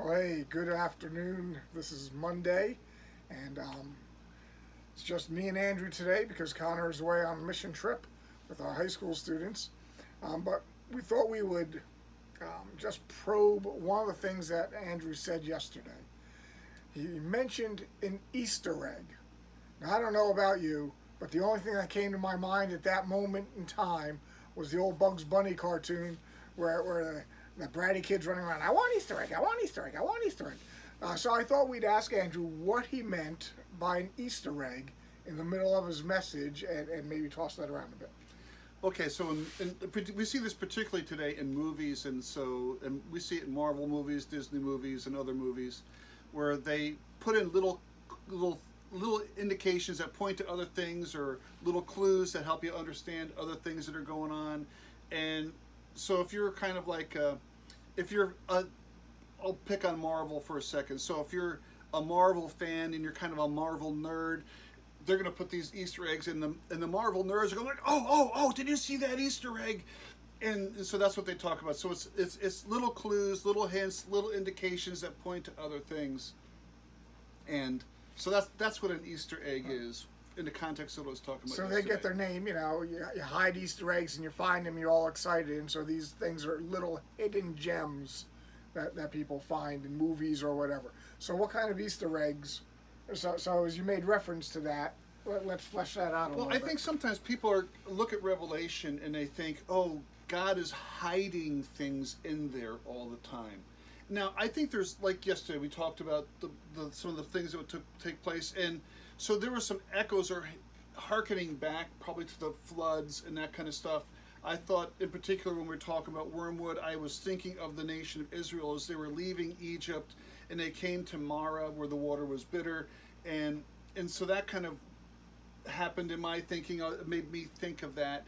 Well, hey, good afternoon. This is Monday, and it's just me and Andrew today because Connor is away on a mission trip with our high school students. But we thought we would just probe one of the things that Andrew said yesterday. He mentioned an Easter egg. Now, I don't know about you, but the only thing that came to my mind at that moment in time was the old Bugs Bunny cartoon where the bratty kid's running around, I want Easter egg, I want Easter egg, I want Easter egg. So I thought we'd ask Andrew what he meant by an Easter egg in the middle of his message and maybe toss that around a bit. Okay, so we see this particularly today in movies, and we see it in Marvel movies, Disney movies, and other movies, where they put in little indications that point to other things, or little clues that help you understand other things that are going on. And so if you're kind of like I'll pick on Marvel for a second. So if you're a Marvel fan and you're kind of a Marvel nerd, they're going to put these Easter eggs in them, and the Marvel nerds are going like, oh, did you see that Easter egg? And so that's what they talk about. So it's little clues, little hints, little indications that point to other things. And so that's what an Easter egg is in the context of what I was talking about. So they get their name, you hide Easter eggs and you find them, you're all excited. And so these things are little hidden gems that people find in movies or whatever. So what kind of Easter eggs? So as you made reference to that, let's flesh that out a little bit. Well, I think sometimes people look at Revelation and they think, oh, God is hiding things in there all the time. Now, I think there's, like yesterday, we talked about some of the things that would take place, and so there were some echoes or hearkening back probably to the floods and that kind of stuff. I thought, in particular, when we were talking about wormwood, I was thinking of the nation of Israel as they were leaving Egypt, and they came to Marah, where the water was bitter, and so that kind of happened in my thinking. It made me think of that.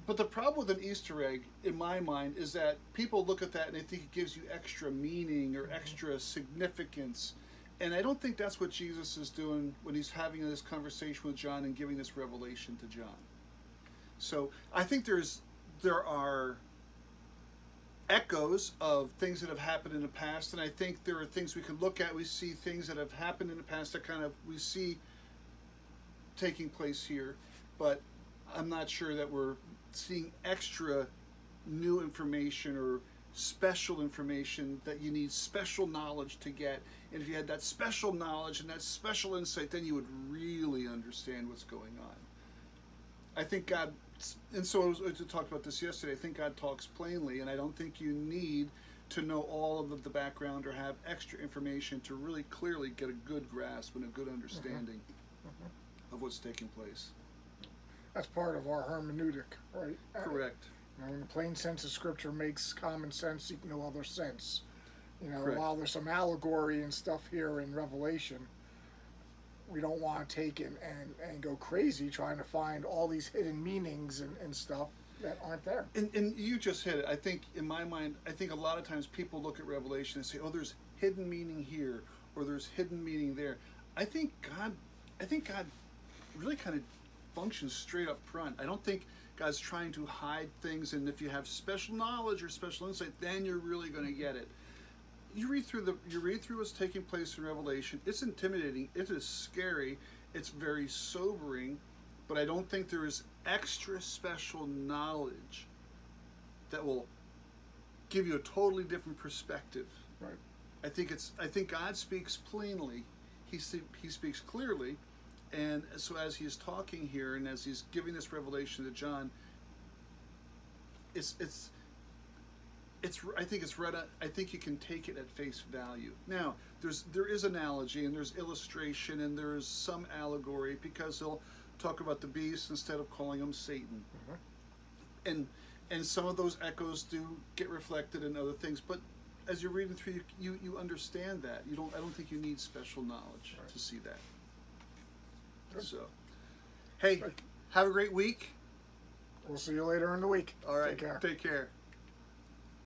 But the problem with an Easter egg, in my mind, is that people look at that and they think it gives you extra meaning or extra significance. And I don't think that's what Jesus is doing when he's having this conversation with John and giving this revelation to John. So I think there are echoes of things that have happened in the past, and I think there are things we can look at. We see things that have happened in the past that kind of we see taking place here, but I'm not sure that we're seeing extra new information or special information that you need special knowledge to get. And if you had that special knowledge and that special insight, then you would really understand what's going on. I think God, and so we talked about this yesterday, I think God talks plainly, and I don't think you need to know all of the background or have extra information to really clearly get a good grasp and a good understanding of what's taking place. That's part of our hermeneutic, right? Correct. When the plain sense of Scripture makes common sense seek no other sense. Correct. While there's some allegory and stuff here in Revelation, we don't want to take and go crazy trying to find all these hidden meanings and stuff that aren't there. And you just hit it. I think, in my mind, I think a lot of times people look at Revelation and say, oh, there's hidden meaning here, or there's hidden meaning there. I think God really kind of functions straight up front. I don't think God's trying to hide things, and if you have special knowledge or special insight, then you're really going to get it. You read through what's taking place in Revelation. It's intimidating. It is scary. It's very sobering, but I don't think there is extra special knowledge that will give you a totally different perspective. Right. I think God speaks plainly. He speaks clearly. And so as he's talking here and as he's giving this revelation to John, I think you can take it at face value. Now, there is analogy and there's illustration and there is some allegory, because he'll talk about the beast instead of calling him Satan. And some of those echoes do get reflected in other things, but as you're reading through, you understand that. I don't think you need special knowledge to see that. So, hey, have a great week. We'll see you later in the week. All right. Take care. Take care.